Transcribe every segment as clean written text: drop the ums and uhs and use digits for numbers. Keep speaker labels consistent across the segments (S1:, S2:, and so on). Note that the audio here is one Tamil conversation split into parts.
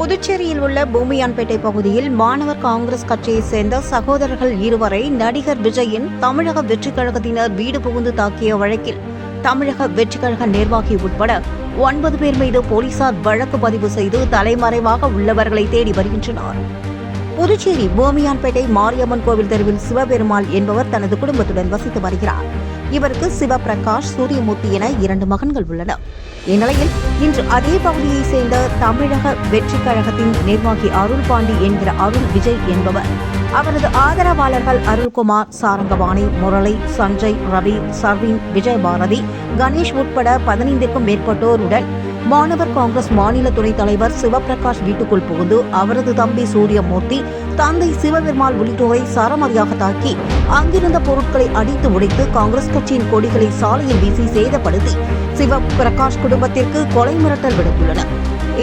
S1: புதுச்சேரியில் உள்ள பூமியான்பேட்டை பகுதியில் மாணவர் காங்கிரஸ் கட்சியைச் சேர்ந்த சகோதரர்கள் இருவரை நடிகர் விஜயின் தமிழக வெற்றிக் கழகத்தினர் வீடு புகுந்து தாக்கிய வழக்கில் தமிழக வெற்றிக் கழக நிர்வாகி உட்பட 9 பேர் மீது போலீசார் வழக்கு பதிவு செய்து தலைமறைவாக உள்ளவர்களை தேடி வருகின்றனர். புதுச்சேரி பூமியான்பேட்டை மாரியம்மன் கோவில் தெருவில் சிவபெருமாள் என்பவர் தனது குடும்பத்துடன் வசித்து வருகிறார். இவருக்கு சிவபிரகாஷ், சூரியமூர்த்தி என 2 மகன்கள் உள்ளனர். இந்நிலையில் இன்று அதே பகுதியைச் சேர்ந்த தமிழக வெற்றிக் கழகத்தின் நிர்வாகி அருள் பாண்டி என்கிற அருள் விஜய் என்பவர் அவரது ஆதரவாளர்கள் அருள்குமார், சாரங்கபாணி, முரளி, சஞ்சய், ரவி, சர்வின், விஜயபாரதி, கணேஷ் உட்பட 15க்கும் மேற்பட்டோருடன் மாணவர் காங்கிரஸ் மாநில துணைத் தலைவர் சிவபிரகாஷ் வீட்டுக்குள் புகுந்து அவரது தம்பி சூரியமூர்த்தி, தந்தை சிவபெருமாள் உள்ளிட்டோரை சரமாரியாக தாக்கி அங்கிருந்த பொருட்களை அடித்து உடைத்து காங்கிரஸ் கட்சியின் கொடிகளை சாலையில் வீசி சேதப்படுத்தி சிவபிரகாஷ் குடும்பத்திற்கு கொலை மிரட்டல் விடுத்துள்ளனர்.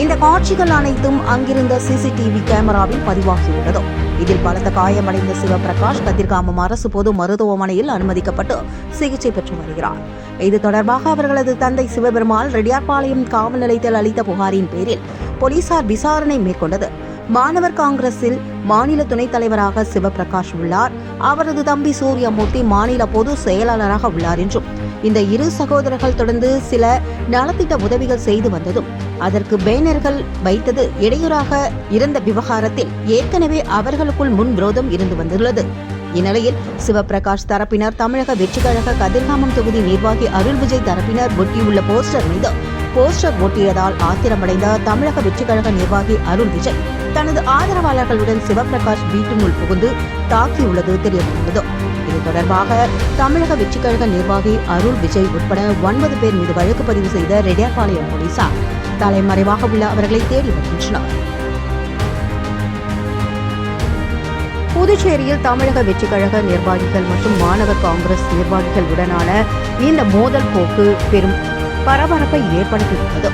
S1: இந்த காட்சிகள் அனைத்தும் அங்கிருந்த சிசிடிவி கேமராவில் பதிவாகியுள்ளது. இதில் பலத்த காயமடைந்த சிவபிரகாஷ் கதிர்காமம் அரசு பொது மருத்துவமனையில் அனுமதிக்கப்பட்டு சிகிச்சை பெற்று வருகிறார். இது தொடர்பாக அவர்களது தந்தை சிவபெருமாள் ரெட்டியார்பாளையம் காவல் நிலையத்தில் அளித்த புகாரின் பேரில் போலீசார் விசாரணை மேற்கொண்டது. மாணவர் காங்கிரஸில் மாநில துணைத் தலைவராக சிவபிரகாஷ் உள்ளார். அவரது தம்பி சூரியமூர்த்தி மாநில பொது செயலாளராக உள்ளார் என்றும், இந்த 2 சகோதரர்கள் தொடர்ந்து சில நலத்திட்ட உதவிகள் செய்து வந்ததும் அதற்கு பேனர்கள் வைத்தது இடையூறாக இருந்த விவகாரத்தில் ஏற்கனவே அவர்களுக்குள் முன்விரோதம் இருந்து வந்துள்ளது. இந்நிலையில் சிவபிரகாஷ் தரப்பினர் தமிழக வெற்றிக் கழக கதிர்காமம் தொகுதி நிர்வாகி அருள் விஜய் தரப்பினர் ஒட்டியுள்ள போஸ்டர் மீது போஸ்டர் ஒட்டியதால் ஆத்திரமடைந்த தமிழக வெற்றிக் கழக நிர்வாகி அருள் விஜய் தனது ஆதரவாளர்களுடன் சிவபிரகாஷ் வீட்டினுள் புகுந்து தாக்கியுள்ளது தெரியவந்துள்ளது. இது தொடர்பாக தமிழக வெற்றிக் கழக நிர்வாகி அருள் விஜய் உட்பட 9 பேர் மீது வழக்கு பதிவு செய்த ரெட்டியார்பாளையம் போலீசார் தலைமறைவாக உள்ள அவர்களை தேடி வருகின்றனர். புதுச்சேரியில் தமிழக வெற்றிக் கழக நிர்வாகிகள் மற்றும் மாணவர் காங்கிரஸ் நிர்வாகிகள் உடனான இந்த மோதல் போக்கு பெரும் பரபரப்பை ஏற்படுத்தியுள்ளது.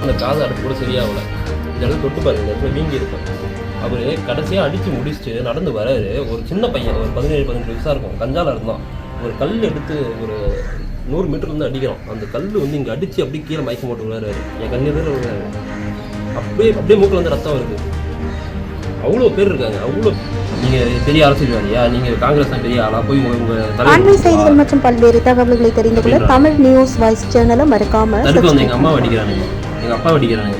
S2: அந்த காது அடுப்பு கூட சரியாகல. இந்த இடத்துல தொட்டு பாருங்க, இந்த இடத்துல வீங்கி இருக்கும். அவர் கடைசியாக அடித்து முடிச்சுட்டு நடந்து வராரு. ஒரு சின்ன பையன், ஒரு 17-18 வயசாக இருக்கும், கஞ்சால இருந்தான். ஒரு கல் எடுத்து ஒரு 100 மீட்டர்லேருந்து அடிக்கிறோம். அந்த கல் இங்கே அடித்து அப்படியே கீழே மயக்கம் போட்டு விடுறாரு. என் கண்ணீர் விடுறாரு. அப்படியே மூக்கில் வந்து ரத்தம் வருது. அவ்வளோ பேர் இருக்காங்க. அவ்வளோ நீங்கள் பெரிய அரசியல்வாதியா? நீங்கள் காங்கிரஸ் தான் பெரிய ஆளா? போய் உங்கள்
S1: அண்மை செய்திகள் மற்றும் பல்வேறு தகவல்களை தெரிந்து கொள்ள தமிழ் நியூஸ் வாய்ஸ் சேனலை மறக்காம
S2: தடுக்க வந்து எங்கள் அம்மா அடிக்கிறானுங்க, எங்கள் அப்பா அடிக்கிறானுங்க.